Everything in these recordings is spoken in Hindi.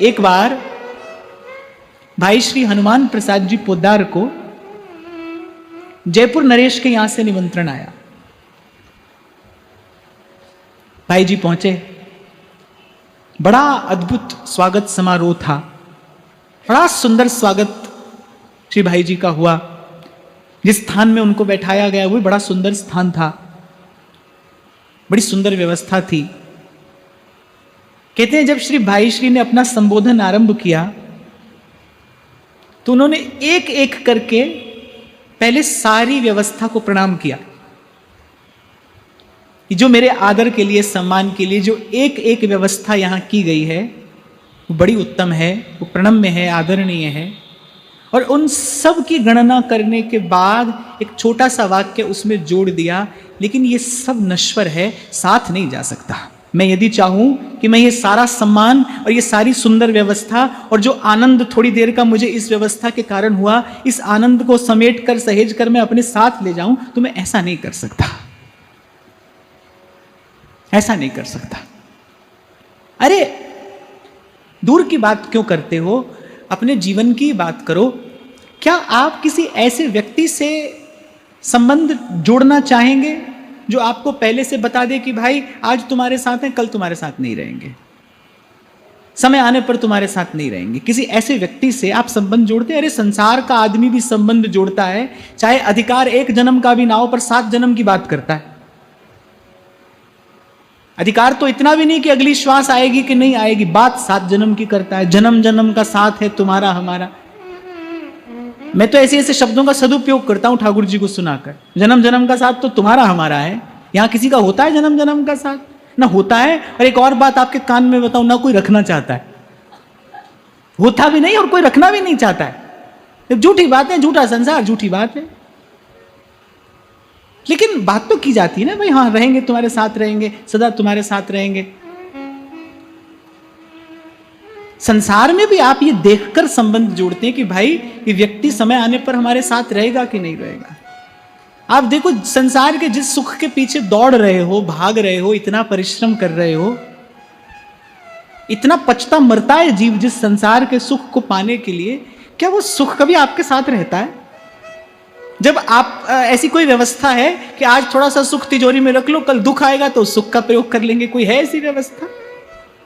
एक बार भाई श्री हनुमान प्रसाद जी पोद्दार को जयपुर नरेश के यहां से निमंत्रण आया। भाई जी पहुंचे, बड़ा अद्भुत स्वागत समारोह था, बड़ा सुंदर स्वागत श्री भाई जी का हुआ। जिस स्थान में उनको बैठाया गया वो बड़ा सुंदर स्थान था, बड़ी सुंदर व्यवस्था थी। कहते हैं जब श्री भाई श्री ने अपना संबोधन आरंभ किया तो उन्होंने एक एक करके पहले सारी व्यवस्था को प्रणाम किया। जो मेरे आदर के लिए, सम्मान के लिए जो एक एक व्यवस्था यहां की गई है वो बड़ी उत्तम है, वो प्रणम्य है, आदरणीय है। और उन सब की गणना करने के बाद एक छोटा सा वाक्य उसमें जोड़ दिया, लेकिन ये सब नश्वर है, साथ नहीं जा सकता। मैं यदि चाहूं कि मैं ये सारा सम्मान और ये सारी सुंदर व्यवस्था और जो आनंद थोड़ी देर का मुझे इस व्यवस्था के कारण हुआ, इस आनंद को समेट कर सहेज कर मैं अपने साथ ले जाऊं, तो मैं ऐसा नहीं कर सकता, ऐसा नहीं कर सकता। अरे दूर की बात क्यों करते हो, अपने जीवन की बात करो। क्या आप किसी ऐसे व्यक्ति से संबंध जोड़ना चाहेंगे जो आपको पहले से बता दे कि भाई आज तुम्हारे साथ हैं, कल तुम्हारे साथ नहीं रहेंगे, समय आने पर तुम्हारे साथ नहीं रहेंगे? किसी ऐसे व्यक्ति से आप संबंध जोड़ते हैं? अरे संसार का आदमी भी संबंध जोड़ता है, चाहे अधिकार एक जन्म का भी ना हो, पर 7 जन्म की बात करता है। अधिकार तो इतना भी नहीं कि अगली श्वास आएगी कि नहीं आएगी, बात 7 जन्म की करता है। जन्म जन्म का साथ है तुम्हारा हमारा। मैं तो ऐसे ऐसे शब्दों का सदुपयोग करता हूं ठाकुर जी को सुनाकर। जन्म जन्म का साथ तो तुम्हारा हमारा है। यहां किसी का होता है जन्म जन्म का साथ? ना होता है। और एक और बात आपके कान में बताऊं, ना कोई रखना चाहता है, होता भी नहीं और कोई रखना भी नहीं चाहता है। झूठी बात है, झूठा संसार, झूठी बात है। लेकिन बात तो की जाती है ना, भाई हाँ रहेंगे, तुम्हारे साथ रहेंगे, सदा तुम्हारे साथ रहेंगे। संसार में भी आप ये देखकर संबंध जोड़ते हैं कि भाई ये व्यक्ति समय आने पर हमारे साथ रहेगा कि नहीं रहेगा। आप देखो संसार के जिस सुख के पीछे दौड़ रहे हो, भाग रहे हो, इतना परिश्रम कर रहे हो, इतना पचता मरता है जीव जिस संसार के सुख को पाने के लिए, क्या वो सुख कभी आपके साथ रहता है? जब आप ऐसी कोई व्यवस्था है कि आज थोड़ा सा सुख तिजोरी में रख लो, कल दुख आएगा तो सुख का प्रयोग कर लेंगे, कोई है ऐसी व्यवस्था?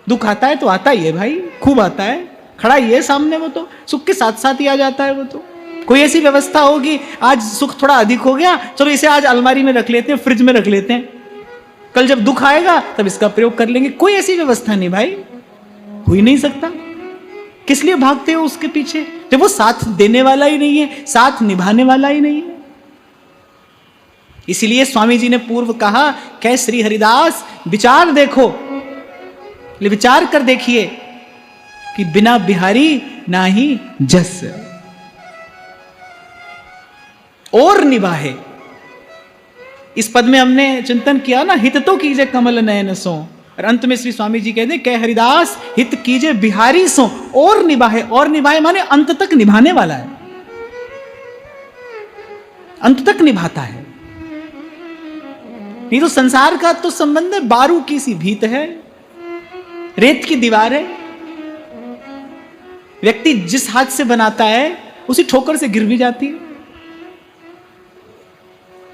दुख आता है तो आता ही है भाई, खूब आता है, खड़ा ही है सामने, वो तो सुख के साथ साथ ही आ जाता है। वो तो कोई ऐसी व्यवस्था होगी आज सुख थोड़ा अधिक हो गया, चलो इसे आज अलमारी में रख लेते हैं, फ्रिज में रख लेते हैं, कल जब दुख आएगा तब इसका प्रयोग कर लेंगे। कोई ऐसी व्यवस्था नहीं भाई, हो ही नहीं सकता। किस लिए भागते हो उसके पीछे जब वो साथ देने वाला ही नहीं है, साथ निभाने वाला ही नहीं है? इसीलिए स्वामी जी ने पूर्व कहा, कह श्री हरिदास विचार देखो, विचार कर देखिए कि बिना बिहारी ना ही जस और निभाए। इस पद में हमने चिंतन किया ना, हित तो कीजिए कमल नयन सो, और अंत में श्री स्वामी जी कहते कह हरिदास हित कीजिए बिहारी सो और निभाए। और निभाए माने अंत तक निभाने वाला है, अंत तक निभाता है। नहीं तो संसार का तो संबंध बारू की सी भीत है, रेत की दीवार है। व्यक्ति जिस हाथ से बनाता है उसी ठोकर से गिर भी जाती है।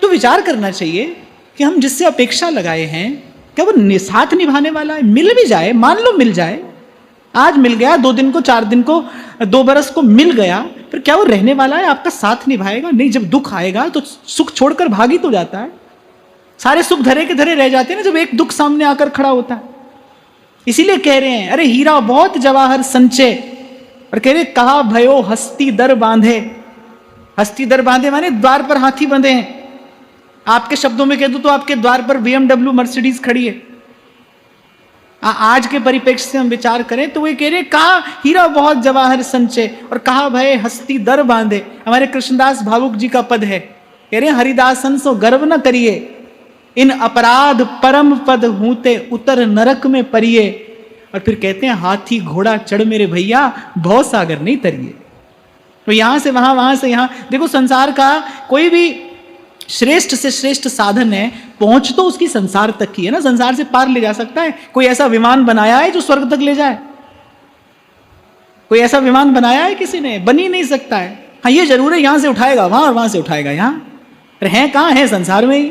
तो विचार करना चाहिए कि हम जिससे अपेक्षा लगाए हैं क्या वो साथ निभाने वाला है? मिल भी जाए, मान लो मिल जाए, आज मिल गया, 2 दिन को, 4 दिन को, 2 बरस को मिल गया, फिर क्या वो रहने वाला है? आपका साथ निभाएगा? नहीं। जब दुख आएगा तो सुख छोड़कर भाग ही तो जाता है। सारे सुख धरे के धरे रह जाते हैं ना जब एक दुख सामने आकर खड़ा होता है। इसीलिए कह रहे हैं अरे हीरा बहुत जवाहर संचय, और कह रहे कहा भयो हस्ती दर बांधे। हस्ती दर बांधे माने द्वार पर हाथी बंधे हैं। आपके शब्दों में कह दूं तो आपके द्वार पर BMW मर्सिडीज खड़ी है। आज के परिप्रेक्ष्य से हम विचार करें तो वे कह रहे कहा हीरा बहुत जवाहर संचय और कहा भय हस्ती दर बांधे। हमारे कृष्णदास भावुक जी का पद है, कह रहे हरिदासन सो गर्व न करिए, इन अपराध परम पद हूते उतर नरक में परिये। और फिर कहते हैं हाथी घोड़ा चढ़ मेरे भैया भव सागर नहीं तरिए। तो यहां से वहां, वहां से यहां। देखो संसार का कोई भी श्रेष्ठ से श्रेष्ठ साधन है, पहुंच तो उसकी संसार तक की है ना, संसार से पार ले जा सकता है। कोई ऐसा विमान बनाया है जो स्वर्ग तक ले जाए? कोई ऐसा विमान बनाया है किसी ने? बन ही नहीं सकता है। हाँ ये जरूर है, यहां से उठाएगा वहां और वहां से उठाएगा यहां, पर है कहां? है संसार में ही।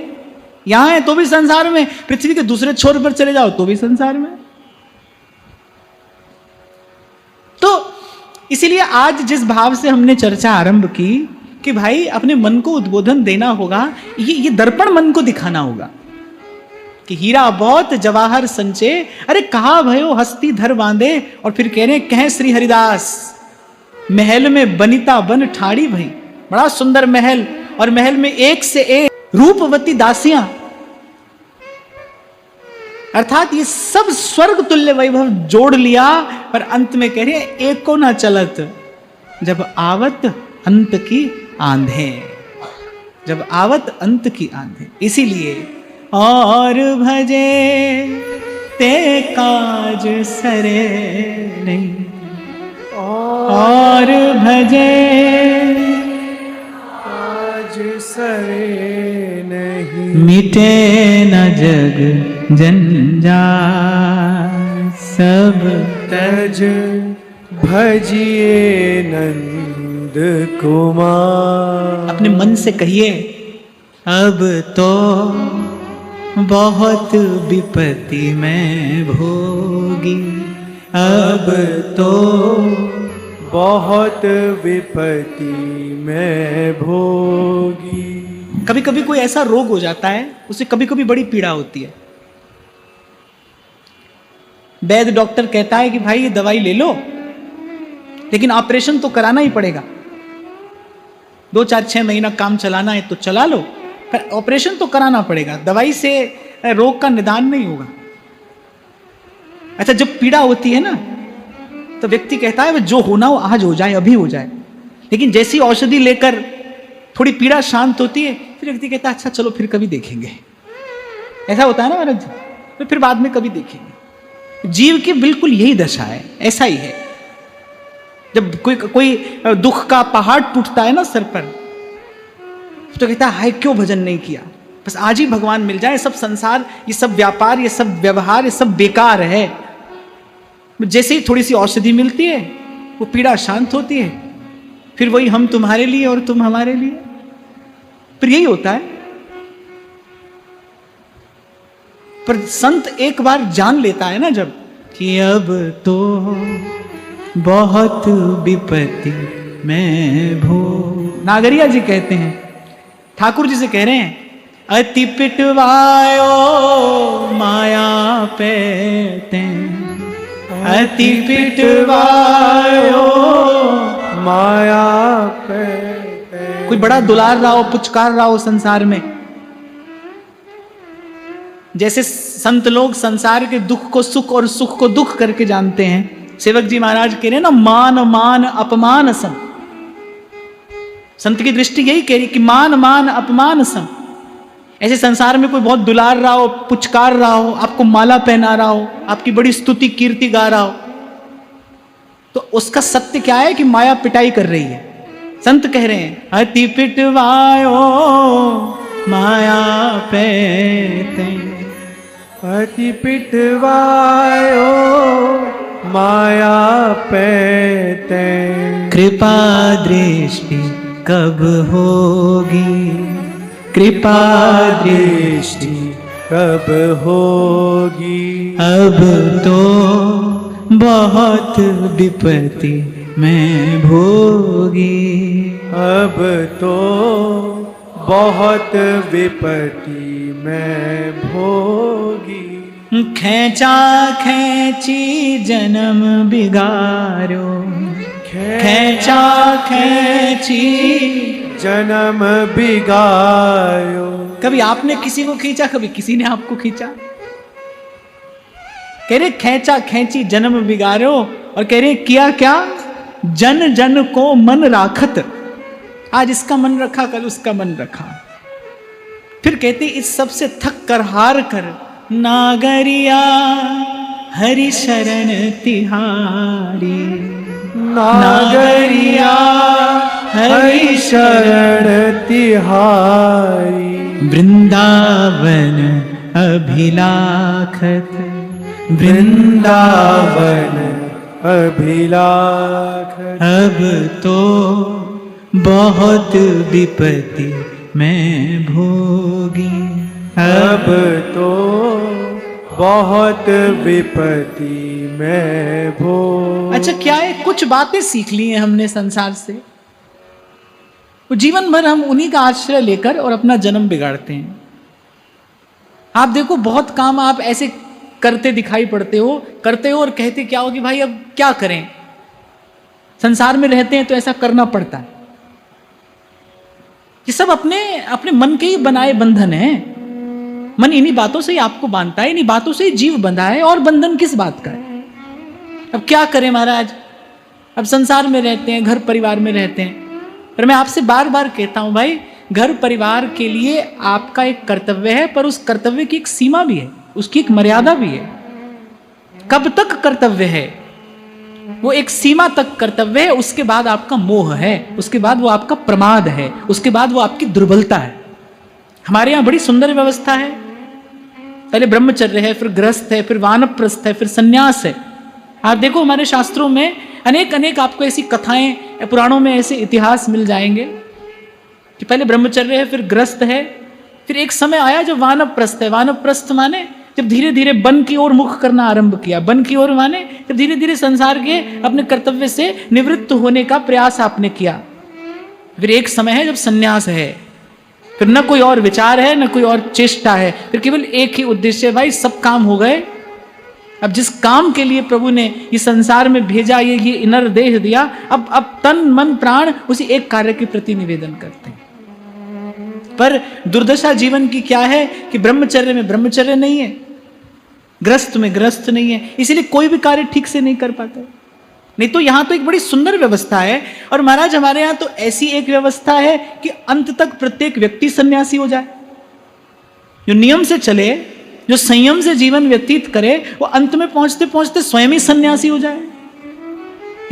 यहां है तो भी संसार में, पृथ्वी के दूसरे छोर पर चले जाओ तो भी संसार में। तो इसीलिए आज जिस भाव से हमने चर्चा आरंभ की कि भाई अपने मन को उद्बोधन देना होगा, ये दर्पण मन को दिखाना होगा कि हीरा बहुत जवाहर संचे, अरे कहा भयो हस्ती धर बांधे। और फिर कह रहे कहें श्री हरिदास, महल में बनिता बन ठाड़ी भई। बड़ा सुंदर महल, और महल में एक से एक रूपवती दासियां, अर्थात ये सब स्वर्ग तुल्य वैभव जोड़ लिया, पर अंत में कह रहे एको ना चलत जब आवत अंत की आंधे, जब आवत अंत की आंधे। इसीलिए और भजे ते काज सरे नहीं, और भजे काज सरे नहीं, मिटे न जग जंजाल सब तज भजिए नंद कुमार। अपने मन से कहिए अब तो बहुत विपत्ति में भोगी, अब तो बहुत विपत्ति में भोगी। कभी कभी कोई ऐसा रोग हो जाता है, उसे कभी कभी बड़ी पीड़ा होती है। वैद्य डॉक्टर कहता है कि भाई ये दवाई ले लो, लेकिन ऑपरेशन तो कराना ही पड़ेगा, 2-4-6 महीना काम चलाना है तो चला लो, पर ऑपरेशन तो कराना पड़ेगा, दवाई से रोग का निदान नहीं होगा। अच्छा, जब पीड़ा होती है ना तो व्यक्ति कहता है जो होना हो आज हो जाए, अभी हो जाए। लेकिन जैसी औषधि लेकर थोड़ी पीड़ा शांत होती है, फिर व्यक्ति कहता है अच्छा चलो फिर कभी देखेंगे। ऐसा होता है ना महाराज, तो फिर बाद में कभी देखेंगे। जीव की बिल्कुल यही दशा है, ऐसा ही है। जब कोई दुख का पहाड़ टूटता है ना सर पर, तो कहता है हाय क्यों भजन नहीं किया, बस आज ही भगवान मिल जाए, सब संसार, ये सब व्यापार, ये सब व्यवहार, ये सब बेकार है। जैसे ही थोड़ी सी औषधि मिलती है वो पीड़ा शांत होती है, फिर वही हम तुम्हारे लिए और तुम हमारे लिए, फिर यही होता है। पर संत एक बार जान लेता है ना जब कि अब तो बहुत विपत्ति में भो। नागरिया जी कहते हैं, ठाकुर जी से कह रहे हैं, अति पिटवायो माया पेते, अति पिटवायो माया पेते। कोई बड़ा दुलार रहा हो, पुचकार रहा हो संसार में, जैसे संत लोग संसार के दुख को सुख और सुख को दुख करके जानते हैं। सेवक जी महाराज कह रहे हैं ना, मान मान अपमान सम। संत की दृष्टि यही कह रही कि मान मान अपमान सम। ऐसे संसार में कोई बहुत दुलार रहा हो, पुचकार रहा हो, आपको माला पहना रहा हो, आपकी बड़ी स्तुति कीर्ति गा रहा हो, तो उसका सत्य क्या है कि माया पिटाई कर रही है। संत कह रहे हैं अति पिटवायो माया पेते, अति पिटवायो माया पेते। कृपा दृष्टि कब होगी, कृपा दृष्टि कब होगी, अब तो बहुत विपत्ति में भोगी, अब तो बहुत विपत्ति में भोगी। खेचा खेची जन्म बिगारो, खेचा खेची जन्म बिगायो। कभी आपने किसी को खींचा, कभी किसी ने आपको खींचा। कह रहे खेचा खेची जन्म बिगारो, और कह रहे किया क्या, जन जन को मन राखत। आज इसका मन रखा, कल उसका मन रखा। फिर कहते इस सब से थक कर हार कर नागरिया हरि शरण तिहारी, नागरिया हरि शरण तिहारी। वृंदावन अभिलाखत, वृंदावन अभिलाख। अब तो बहुत विपत्ति मैं भोगी। अब तो बहुत विपत्ति मैं भोगी। अच्छा, क्या है, कुछ बातें सीख ली हैं हमने संसार से, वो जीवन भर हम उन्हीं का आश्रय लेकर और अपना जन्म बिगाड़ते हैं। आप देखो, बहुत काम आप ऐसे करते दिखाई पड़ते हो और कहते क्या हो कि भाई अब क्या करें, संसार में रहते हैं तो ऐसा करना पड़ता है। ये सब अपने अपने मन के ही बनाए बंधन है। मन इन्हीं बातों से ही आपको बांधता है, इन्हीं बातों से ही जीव बंधा है, और बंधन किस बात का है। अब क्या करें महाराज, अब संसार में रहते हैं, घर परिवार में रहते हैं, पर मैं आपसे बार बार कहता हूं भाई, घर परिवार के लिए आपका एक कर्तव्य है, पर उस कर्तव्य की एक सीमा भी है, उसकी एक मर्यादा भी है। कब तक कर्तव्य है? वो एक सीमा तक कर्तव्य है, उसके बाद आपका मोह है, उसके बाद वो आपका प्रमाद है, उसके बाद वो आपकी दुर्बलता है। हमारे यहां बड़ी सुंदर व्यवस्था है, पहले ब्रह्मचर्य है, फिर गृहस्थ है, फिर वानप्रस्थ है, फिर सन्यास है। आप देखो हमारे शास्त्रों में अनेक अनेक आपको ऐसी कथाएं, पुराणों में ऐसे इतिहास मिल जाएंगे कि पहले ब्रह्मचर्य है, फिर गृहस्थ है, फिर एक समय आया जो वानप्रस्थ है। वानप्रस्थ माने जब धीरे धीरे वन की ओर मुख करना आरंभ किया। वन की ओर माने जब धीरे धीरे संसार के अपने कर्तव्य से निवृत्त होने का प्रयास आपने किया। फिर एक समय है जब सन्यास है, फिर न कोई और विचार है, न कोई और चेष्टा है, फिर केवल एक ही उद्देश्य है, भाई सब काम हो गए, अब जिस काम के लिए प्रभु ने ये संसार में भेजा, ये इनर देह दिया, अब तन मन प्राण उसी एक कार्य के प्रति निवेदन करते हैं। पर दुर्दशा जीवन की क्या है कि ब्रह्मचर्य में ब्रह्मचर्य नहीं है, गृहस्थ में गृहस्थ नहीं है, इसलिए कोई भी कार्य ठीक से नहीं कर पाते। नहीं तो यहां तो एक बड़ी सुंदर व्यवस्था है, और महाराज हमारे यहां तो ऐसी एक व्यवस्था है कि अंत तक प्रत्येक व्यक्ति सन्यासी हो जाए। जो नियम से चले, जो संयम से जीवन व्यतीत करे, वो अंत में पहुंचते पहुंचते स्वयं ही सन्यासी हो जाए।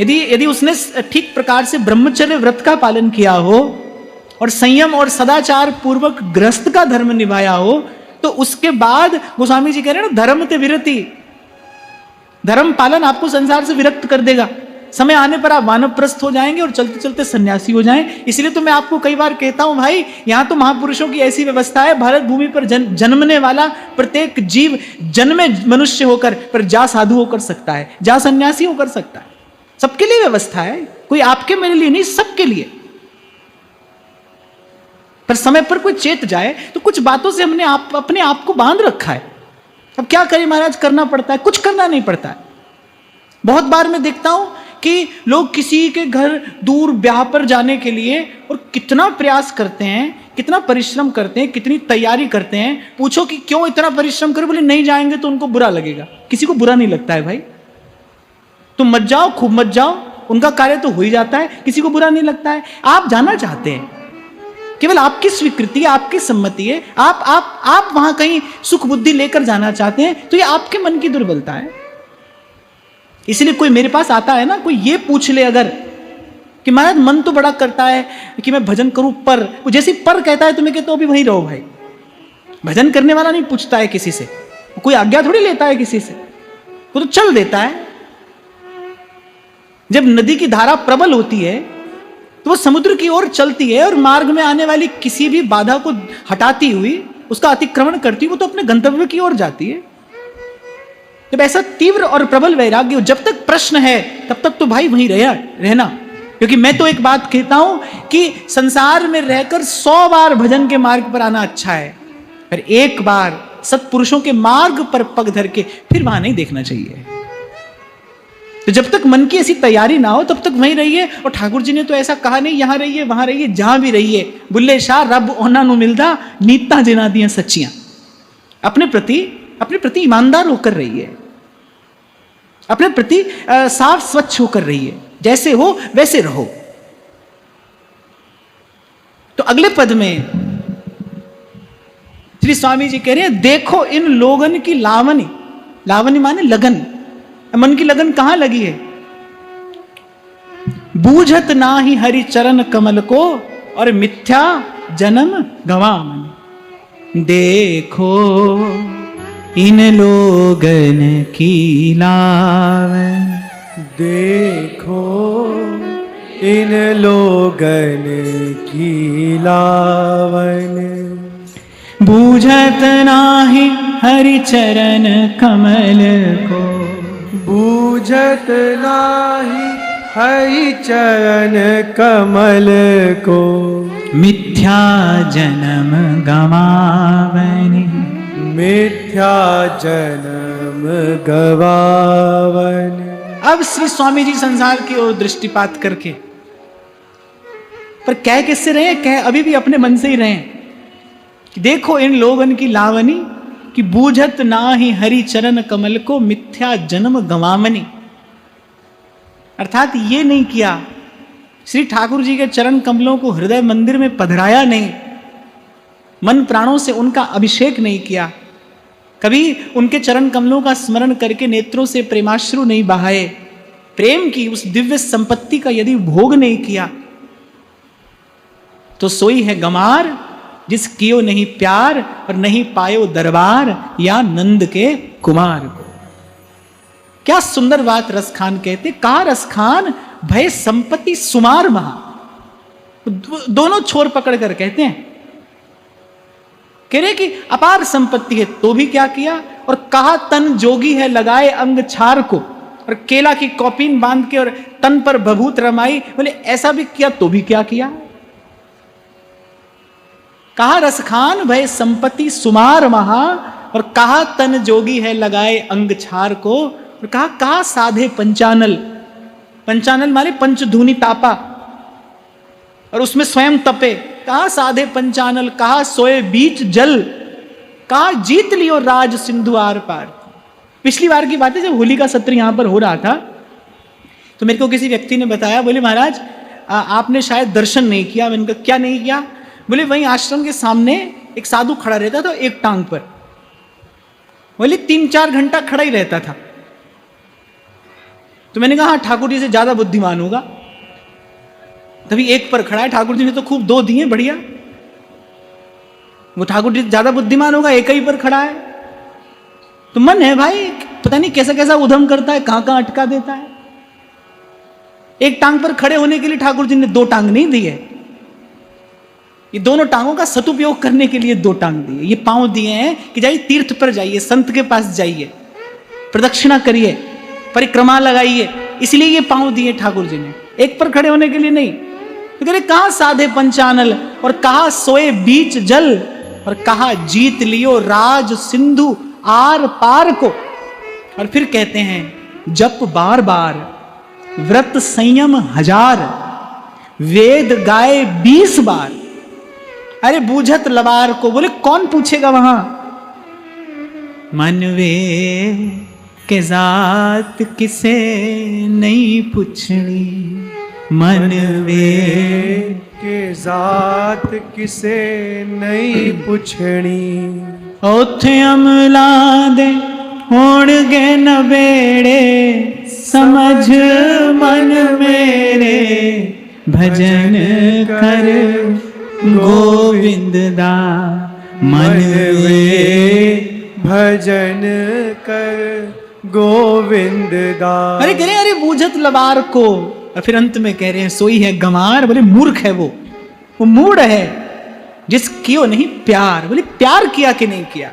यदि उसने ठीक प्रकार से ब्रह्मचर्य व्रत का पालन किया हो और संयम और सदाचार पूर्वक गृहस्थ का धर्म निभाया हो, तो उसके बाद गोस्वामी जी कह रहे हैं ना, धर्म ते विरति, धर्म पालन आपको संसार से विरक्त कर देगा। समय आने पर आप वानप्रस्थ हो जाएंगे और चलते चलते सन्यासी हो जाएं। इसलिए तो मैं आपको कई बार कहता हूं भाई, यहां तो महापुरुषों की ऐसी व्यवस्था है, भारत भूमि पर जन्मने वाला प्रत्येक जीव जन्मे मनुष्य होकर पर जा साधु होकर सकता है, जा सन्यासी होकर सकता है। सबके लिए व्यवस्था है, कोई आपके मेरे लिए नहीं, सबके लिए। पर समय पर कोई चेत जाए तो कुछ बातों से हमने अपने आप को बांध रखा है। अब क्या करें महाराज, करना पड़ता है, कुछ करना नहीं पड़ता है। बहुत बार मैं देखता हूं कि लोग किसी के घर दूर ब्याह पर जाने के लिए और कितना प्रयास करते हैं, कितना परिश्रम करते हैं, कितनी तैयारी करते हैं। पूछो कि क्यों इतना परिश्रम करें, बोले नहीं जाएंगे तो उनको बुरा लगेगा। किसी को बुरा नहीं लगता है भाई, तुम मत जाओ, खूब मत जाओ, उनका कार्य तो हो ही जाता है, किसी को बुरा नहीं लगता है। आप जाना चाहते हैं, केवल आपकी स्वीकृति, आपकी सम्मति है, आप वहां कहीं सुख बुद्धि लेकर जाना चाहते हैं, तो ये आपके मन की दुर्बलता है। इसलिए कोई मेरे पास आता है ना, कोई ये पूछ ले अगर कि महाराज मन तो बड़ा करता है कि मैं भजन करूं, पर वो जैसे पर कहता है तो मैं कहता हूं अभी वहीं रहो भाई। भजन करने वाला नहीं पूछता है किसी से, कोई आज्ञा थोड़ी लेता है किसी से, वो तो चल देता है। जब नदी की धारा प्रबल होती है तो वो समुद्र की ओर चलती है, और मार्ग में आने वाली किसी भी बाधा को हटाती हुई, उसका अतिक्रमण करती हुई वो तो अपने गंतव्य की ओर जाती है। जब ऐसा तीव्र और प्रबल वैराग्य हो, जब तक प्रश्न है तब तक तो भाई वहीं रहना। क्योंकि मैं तो एक बात कहता हूं कि संसार में रहकर 100 बार भजन के मार्ग पर आना अच्छा है, पर एक बार सत्पुरुषों के मार्ग पर पग धर के फिर वहां नहीं देखना चाहिए। तो जब तक मन की ऐसी तैयारी ना हो तब तक वहीं रहिए। और ठाकुर जी ने तो ऐसा कहा नहीं, यहां रहिए वहां रहिए, जहां भी रहिए, बुल्ले शाह रब ओना नु मिलदा, नीता जिना दियां सच्चियां। अपने प्रति ईमानदार होकर रहिए, अपने प्रति साफ स्वच्छ होकर रहिए, जैसे हो वैसे रहो। तो अगले पद में श्री स्वामी जी कह रहे हैं, देखो इन लोगन की लावनी, लावनी माने लगन, मन की लगन कहां लगी है। बूझत ना ही हरि चरण कमल को, और मिथ्या जन्म गवाम। देखो इन लोगन की लावन, देखो इन लोगन की लावन, बूझत नाही हरि चरण कमल को, बूझत नाही हरि चरण कमल को, मिथ्या जन्म गवावनि, मिथ्या जन्म गवावन। अब श्री स्वामी जी संसार की ओर दृष्टिपात करके, पर कह किससे रहे? कह अभी भी अपने मन से ही रहे कि देखो इन लोगन की लावनी, कि बूझत नाही हरि चरण कमल को, मिथ्या जन्म गवावनी। अर्थात ये नहीं किया, श्री ठाकुर जी के चरण कमलों को हृदय मंदिर में पधराया नहीं, मन प्राणों से उनका अभिषेक नहीं किया, कभी उनके चरण कमलों का स्मरण करके नेत्रों से प्रेमाश्रु नहीं बहाए, प्रेम की उस दिव्य संपत्ति का यदि भोग नहीं किया, तो सोई है गमार जिस कियो नहीं प्यार और नहीं पायो दरबार या नंद के कुमार को। क्या सुंदर बात रसखान कहते, कहा रसखान भय संपत्ति सुमार महा, दोनों छोर पकड़ कर कहते हैं, कह रहे कि अपार संपत्ति है तो भी क्या किया, और कहा तन जोगी है लगाए अंग छार को, और केला की कौपीन बांध के और तन पर भभूत रमाई, बोले ऐसा भी किया तो भी क्या किया। कहा रसखान भय संपत्ति सुमार महा, और कहा तन जोगी है लगाए अंग छार को, और कहा साधे पंचानल, पंचानल माने पंचधूनी तापा, और उसमें स्वयं तपे, कहा साधे पंचानल, कहा सोए बीच जल, कहा जीत लियो राज सिंधु आर पार। पिछली बार की बात है, जब होली का सत्र यहां पर हो रहा था, तो मेरे को किसी व्यक्ति ने बताया, बोले महाराज आपने शायद दर्शन नहीं किया। मैंने कहा क्या नहीं किया? बोले वहीं आश्रम के सामने एक साधु खड़ा रहता था एक टांग पर, बोले 3-4 घंटा खड़ा ही रहता था। तो मैंने कहा हाँ ठाकुर जी से ज्यादा बुद्धिमान होगा, तभी एक पर खड़ा है, ठाकुर जी ने तो खूब 2 दिए बढ़िया, वो ठाकुर जी ज्यादा बुद्धिमान होगा, एक ही पर खड़ा है। तो मन है भाई, पता नहीं कैसा कैसा उधम करता है, कहां कहां अटका देता है। एक टांग पर खड़े होने के लिए ठाकुर जी ने 2 टांग नहीं दी है, ये दोनों टांगों का सदुपयोग करने के लिए 2 टांग दिए। ये पांव दिए हैं कि जाइए तीर्थ पर जाइए, संत के पास जाइए, प्रदक्षिणा करिए, परिक्रमा लगाइए, इसलिए ये पांव दिए ठाकुर जी ने, एक पर खड़े होने के लिए नहीं। तो कह रहे कहा साधे पंचानल, और कहा सोए बीच जल, और कहा जीत लियो राज सिंधु आर पार को। और फिर कहते हैं जप बार बार, व्रत संयम 1000, वेद गाए 20 बार। अरे बूझत लबार को, बोले कौन पूछेगा वहां, मनवे के जात किसे नहीं पूछनी, मनवे के जात किसे नहीं पुछनी, ओथे अमला दे होणगे नबेड़े, समझ मन मेरे भजन कर गोविंद दा, मनवे भजन कर गोविंद दा। अरे कह रहे अरे बूझत लबार को, और फिर अंत में कह रहे हैं सोई है गमार, बोले मूर्ख है वो मूढ़ है जिस कियो नहीं प्यार। बोले प्यार किया कि नहीं किया,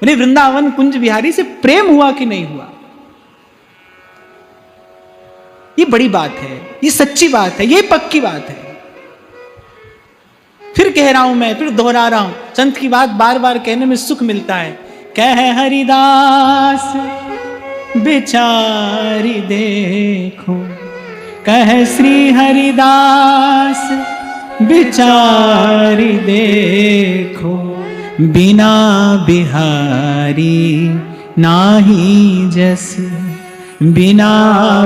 बोले वृंदावन कुंज बिहारी से प्रेम हुआ कि नहीं हुआ। ये बड़ी बात है, ये सच्ची बात है, ये पक्की बात है। फिर कह रहा हूं मैं, फिर दोहरा रहा हूं, संत की बात बार बार कहने में सुख मिलता है। कह हरिदास बेचारी देखो, कह श्री हरिदास बेचारी देखो, बिना बिहारी नाही जस, बिना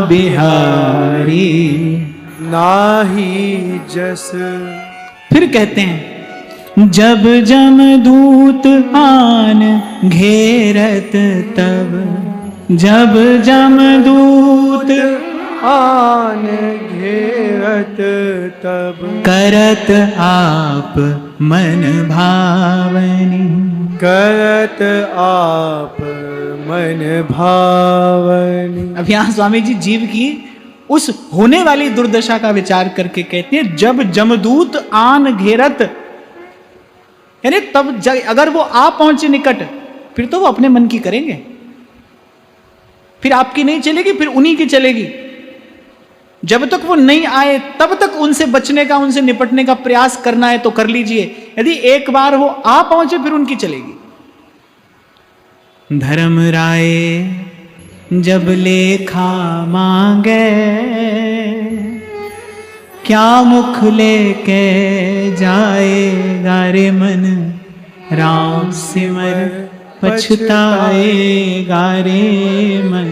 बिहारी नाही जस। फिर कहते हैं जब जमदूत आन घेरत तब, जब जमदूत आन घेरत तब, करत आप मन भावनी, करत आप मन भावनी। अब यहां स्वामी जी जीव की उस होने वाली दुर्दशा का विचार करके कहते हैं, जब जमदूत आन घेरत, यानी तब अगर वो आ पहुंचे निकट, फिर तो वो अपने मन की करेंगे, फिर आपकी नहीं चलेगी, फिर उन्हीं की चलेगी। जब तक वो नहीं आए तब तक उनसे बचने का, उनसे निपटने का प्रयास करना है तो कर लीजिए। यदि एक बार वो आ पहुंचे फिर उनकी चलेगी। धर्म राय जब लेखा मांगे, क्या मुख लेके जाएगा रे मन, राम सिमर पछताएगा रे मन,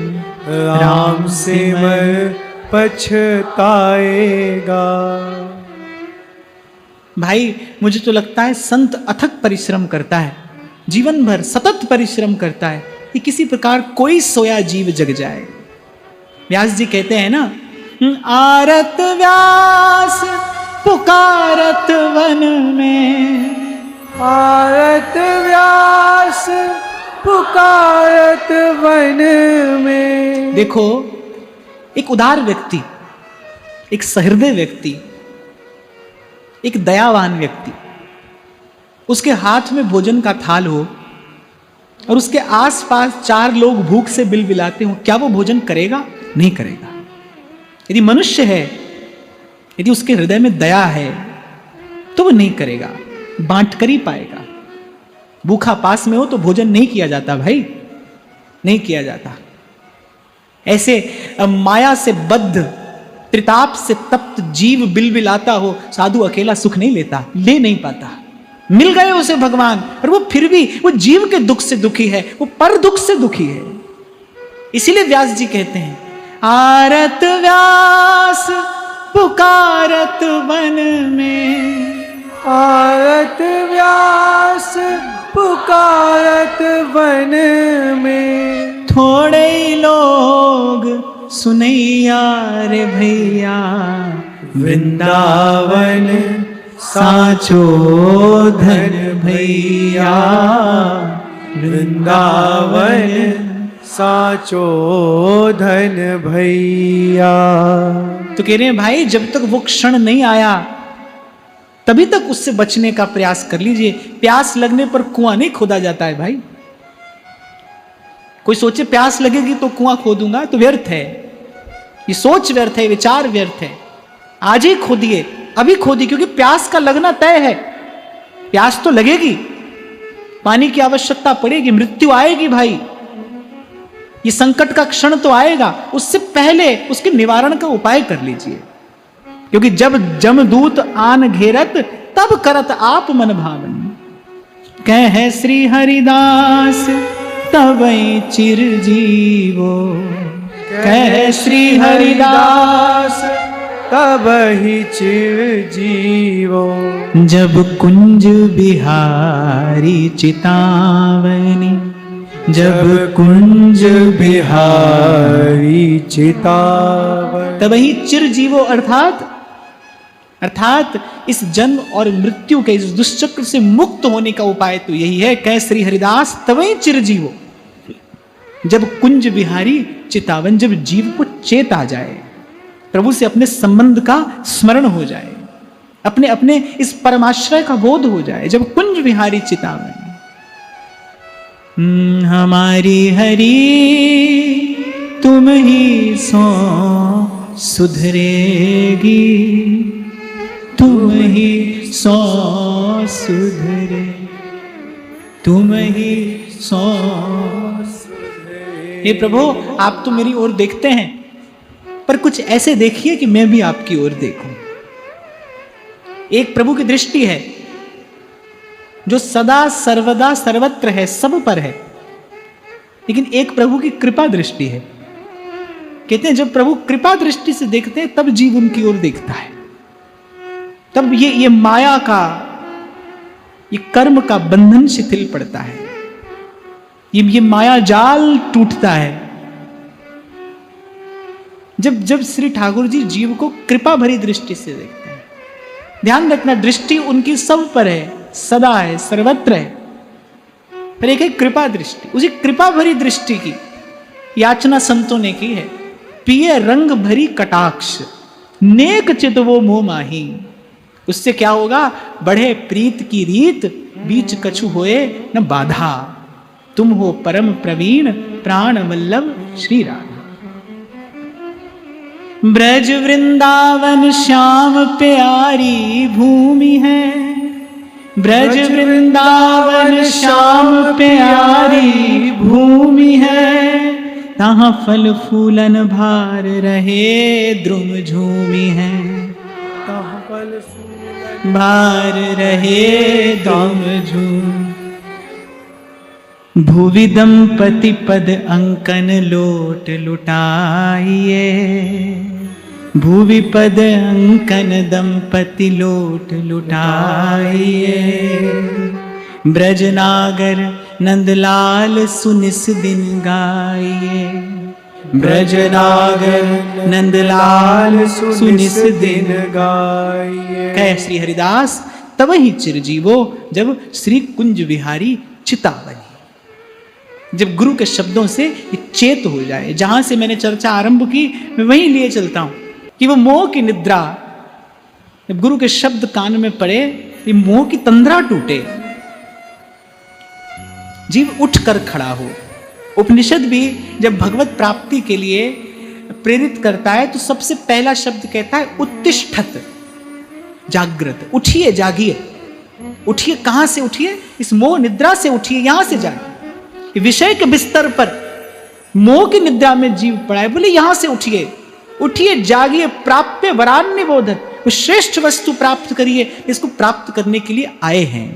राम सिमर पछताएगा। भाई मुझे तो लगता है संत अथक परिश्रम करता है, जीवन भर सतत परिश्रम करता है कि किसी प्रकार कोई सोया जीव जग जाए। व्यास जी कहते हैं ना, आरत व्यास पुकारत वन में, आरत व्यास पुकारत वन में। देखो एक उदार व्यक्ति, एक सहृदय व्यक्ति, एक दयावान व्यक्ति, उसके हाथ में भोजन का थाल हो और उसके आसपास 4 लोग भूख से बिलबिलाते हो, क्या वो भोजन करेगा? नहीं करेगा। यदि मनुष्य है, यदि उसके हृदय में दया है तो वो नहीं करेगा, बांट कर ही पाएगा। भूखा पास में हो तो भोजन नहीं किया जाता भाई, नहीं किया जाता। ऐसे माया से बद्ध, त्रिताप से तप्त जीव बिलबिलाता हो, साधु अकेला सुख नहीं लेता, ले नहीं पाता। मिल गए उसे भगवान, और वो फिर भी वो जीव के दुख से दुखी है, वो पर दुख से दुखी है। इसीलिए व्यास जी कहते हैं, आरत व्यास पुकारत वन में, आरत व्यास पुकारत वन में। थोड़े ही लोग सुनैया रे भैया, वृंदावन साचो धन भैया, वृंदावन साचो धन भैया। तो कह रहे हैं भाई, जब तक वो क्षण नहीं आया तभी तक उससे बचने का प्रयास कर लीजिए। प्यास लगने पर कुआं नहीं खोदा जाता है भाई। कोई सोचे प्यास लगेगी तो कुआं खोदूंगा, तो व्यर्थ है, ये सोच व्यर्थ है, विचार व्यर्थ है। आज ही खोदिए, अभी खोदिए, क्योंकि प्यास का लगना तय है। प्यास तो लगेगी, पानी की आवश्यकता पड़ेगी, मृत्यु आएगी भाई, ये संकट का क्षण तो आएगा। उससे पहले उसके निवारण का उपाय कर लीजिए, क्योंकि जब जमदूत आन घेरत, तब करत आप मन भावन। कह श्री हरिदास तबई चिर जीवो, कह श्री हरिदास तब ही चिर जीवो। जब कुंज बिहारी चितावनी, जब कुंज बिहारी चितावनी। तब ही चिर जीवो, अर्थात इस जन्म और मृत्यु के इस दुष्चक्र से मुक्त होने का उपाय तो यही है। कह श्री हरिदास तवई चिर जीवो, जब कुंज बिहारी चितावन, जब जीव को चेत आ जाए, प्रभु से अपने संबंध का स्मरण हो जाए, अपने अपने इस परमाश्रय का बोध हो जाए, जब कुंज बिहारी चितावन। हमारी हरि तुम ही सो सुधरेगी, तुम ही सो सुधरे, तुम ही सो। हे प्रभु, आप तो मेरी ओर देखते हैं, पर कुछ ऐसे देखिए कि मैं भी आपकी ओर देखूं। एक प्रभु की दृष्टि है जो सदा सर्वदा सर्वत्र है, सब पर है, लेकिन एक प्रभु की कृपा दृष्टि है। कहते हैं जब प्रभु कृपा दृष्टि से देखते हैं तब जीव उनकी ओर देखता है, तब ये माया का, ये कर्म का बंधन शिथिल पड़ता है, ये माया जाल टूटता है। जब श्री ठाकुर जी जीव को कृपा भरी दृष्टि से देखते हैं। ध्यान रखना, दृष्टि उनकी सब पर है, सदा है, सर्वत्र है। फिर एक है कृपा दृष्टि, उसी कृपा भरी दृष्टि की याचना संतों ने की है। पिए रंग भरी कटाक्ष, नेक चित वो मोह माही। उससे क्या होगा? बढ़े प्रीत की रीत, बीच कछु होए न बाधा। तुम हो परम प्रवीण, प्राण वल्लभ श्री राधा। ब्रज वृंदावन श्याम प्यारी भूमि है, ब्रज वृंदावन श्याम प्यारी भूमि है। तहाँ फल फूलन भार रहे, द्रुम झूमी है। भार रहे द्रुम झूम। भुवि दंपति पद अंकन लोट लुटाइए, भुवि पद अंकन दंपति लोट लुटाइए। ब्रजनागर नंदलाल सुनिस दिन गाइए, ब्रजनागर नंदलाल सुनिस दिन गाइए। कह श्री हरिदास तब ही चिरजीवो, जब श्री कुंज विहारी चिता बनी। जब गुरु के शब्दों से ये चेत हो जाए। जहां से मैंने चर्चा आरंभ की मैं वहीं लिए चलता हूं कि वो मोह की निद्रा, जब गुरु के शब्द कान में पड़े, ये मोह की तंद्रा टूटे, जीव उठ कर खड़ा हो। उपनिषद भी जब भगवत प्राप्ति के लिए प्रेरित करता है तो सबसे पहला शब्द कहता है उत्तिष्ठत, जागृत। उठिए, जागिए। उठिए, कहां से उठिए? इस मोह निद्रा से उठिए, यहां से जागिए। विषय के बिस्तर पर मोह की निद्रा में जीव पड़ा है, बोले यहां से उठिए, उठिए, जागिए। प्राप्य वरान्य बोधत, वो श्रेष्ठ वस्तु प्राप्त करिए, इसको प्राप्त करने के लिए आए हैं।